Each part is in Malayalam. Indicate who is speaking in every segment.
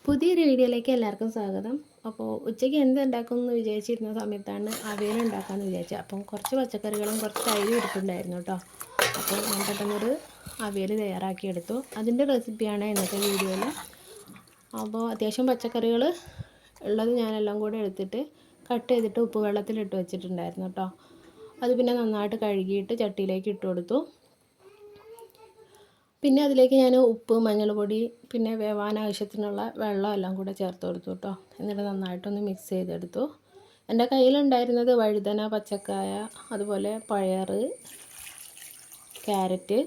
Speaker 1: പുതിയൊരു വീഡിയോയിലേക്ക് എല്ലാവർക്കും സ്വാഗതം. അപ്പോൾ ഉച്ചയ്ക്ക് എന്തുണ്ടാക്കുമെന്ന് വിചാരിച്ചിരുന്ന സമയത്താണ് അവിയൽ ഉണ്ടാക്കാമെന്ന് വിചാരിച്ചത്. അപ്പം കുറച്ച് പച്ചക്കറികളും കുറച്ച് തൈരും ഇരിപ്പുണ്ടായിരുന്നു കേട്ടോ. അപ്പോൾ ഞാൻ പെട്ടെന്നൊരു അവിയൽ തയ്യാറാക്കിയെടുത്തു. അതിൻ്റെ റെസിപ്പിയാണ് ഇന്നത്തെ വീഡിയോയിൽ. അപ്പോൾ അത്യാവശ്യം പച്ചക്കറികൾ ഉള്ളത് ഞാനെല്ലാം കൂടെ എടുത്തിട്ട് കട്ട് ചെയ്തിട്ട് ഉപ്പ് വെള്ളത്തിലിട്ട് വെച്ചിട്ടുണ്ടായിരുന്നു കേട്ടോ. അത് പിന്നെ നന്നായിട്ട് കഴുകിയിട്ട് ചട്ടിയിലേക്ക് ഇട്ട് കൊടുത്തു. പിന്നെ അതിലേക്ക് ഞാൻ ഉപ്പ്, മഞ്ഞൾപ്പൊടി, പിന്നെ വേവാൻ ആവശ്യത്തിനുള്ള വെള്ളം എല്ലാം കൂടെ ചേർത്ത് കൊടുത്തു കേട്ടോ. എന്നിട്ട് നന്നായിട്ടൊന്ന് മിക്സ് ചെയ്തെടുത്തു. എൻ്റെ കയ്യിലുണ്ടായിരുന്നത് വഴുതന, പച്ചക്കായ, അതുപോലെ പയർ, ക്യാരറ്റ്,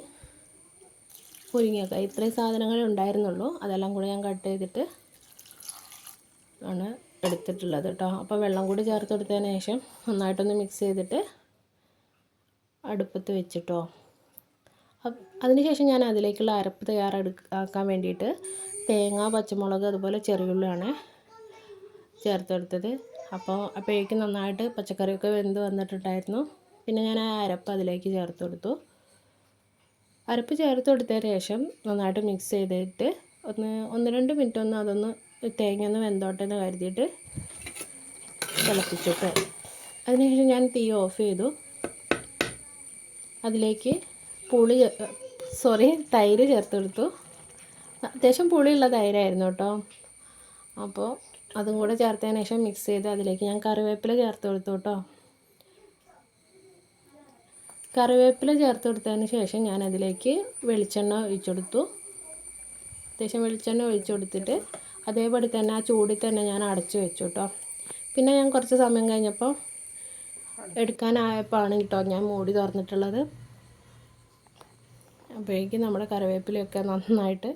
Speaker 1: മുരിങ്ങക്കായ, ഇത്രയും സാധനങ്ങളേ ഉണ്ടായിരുന്നുള്ളൂ. അതെല്ലാം കൂടെ ഞാൻ കട്ട് ചെയ്തിട്ട് ആണ് എടുത്തിട്ടുള്ളത് കേട്ടോ. അപ്പോൾ വെള്ളം കൂടി ചേർത്ത് കൊടുത്തതിന് ശേഷം നന്നായിട്ടൊന്ന് മിക്സ് ചെയ്തിട്ട് അടുപ്പത്ത് വെച്ചിട്ടോ. അതിനുശേഷം ഞാൻ അതിലേക്കുള്ള അരപ്പ് തയ്യാറാക്കാൻ വേണ്ടിയിട്ട് തേങ്ങ, പച്ചമുളക്, അതുപോലെ ചെറിയുള്ളിയാണ് ചേർത്തെടുത്തത്. അപ്പോഴേക്കും നന്നായിട്ട് പച്ചക്കറിയൊക്കെ വെന്ത് വന്നിട്ടുണ്ടായിരുന്നു. പിന്നെ ഞാൻ ആ അരപ്പ് അതിലേക്ക് ചേർത്ത് കൊടുത്തു. അരപ്പ് ചേർത്ത് കൊടുത്തതിന് ശേഷം നന്നായിട്ട് മിക്സ് ചെയ്തിട്ട് ഒന്ന് രണ്ട് മിനിറ്റ് അതൊന്ന് തേങ്ങ ഒന്ന് വെന്തോട്ടെ എന്ന് കരുതിയിട്ട് തിളപ്പിച്ചിട്ട് അതിനുശേഷം ഞാൻ തീ ഓഫ് ചെയ്തു. അതിലേക്ക് തൈര് ചേർത്ത് കൊടുത്തു. അത്യാവശ്യം പുളിയുള്ള തൈരായിരുന്നു കേട്ടോ. അപ്പോൾ അതും കൂടെ ചേർത്തതിന് ശേഷം മിക്സ് ചെയ്ത് അതിലേക്ക് ഞാൻ കറിവേപ്പില ചേർത്ത് കൊടുത്തു കേട്ടോ. കറിവേപ്പില ചേർത്ത് കൊടുത്തതിന് ശേഷം ഞാൻ അതിലേക്ക് വെളിച്ചെണ്ണ ഒഴിച്ചു കൊടുത്തു. അത്യാവശ്യം വെളിച്ചെണ്ണ ഒഴിച്ചു കൊടുത്തിട്ട് അതേപടി തന്നെ ആ ചൂടിൽ തന്നെ ഞാൻ അടച്ചു വെച്ചു കേട്ടോ. പിന്നെ ഞാൻ കുറച്ച് സമയം കഴിഞ്ഞപ്പോൾ എടുക്കാനായപ്പോഴാണ് കേട്ടോ ഞാൻ മൂടി തുറന്നിട്ടുള്ളത്. അപ്പോഴേക്കും നമ്മുടെ കറിവേപ്പിലയൊക്കെ നന്നായിട്ട്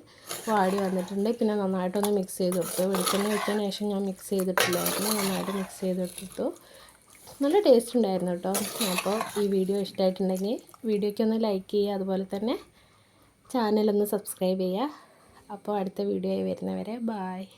Speaker 1: വാടി വന്നിട്ടുണ്ട്. പിന്നെ നന്നായിട്ടൊന്ന് മിക്സ് ചെയ്ത് കൊടുത്തു. വെളിച്ചെണ്ണ വെച്ചതിന് ശേഷം ഞാൻ മിക്സ് ചെയ്തിട്ടില്ലായിരുന്നു. നന്നായിട്ട് മിക്സ് ചെയ്തെടുത്തു. നല്ല ടേസ്റ്റ് ഉണ്ടായിരുന്നു കേട്ടോ. അപ്പോൾ ഈ വീഡിയോ ഇഷ്ടമായിട്ടുണ്ടെങ്കിൽ വീഡിയോയ്ക്കൊന്ന് ലൈക്ക് ചെയ്യുക, അതുപോലെ തന്നെ ചാനലൊന്ന് സബ്സ്ക്രൈബ് ചെയ്യുക. അപ്പോൾ അടുത്ത വീഡിയോയിൽ വരുന്നവരെ ബായ്.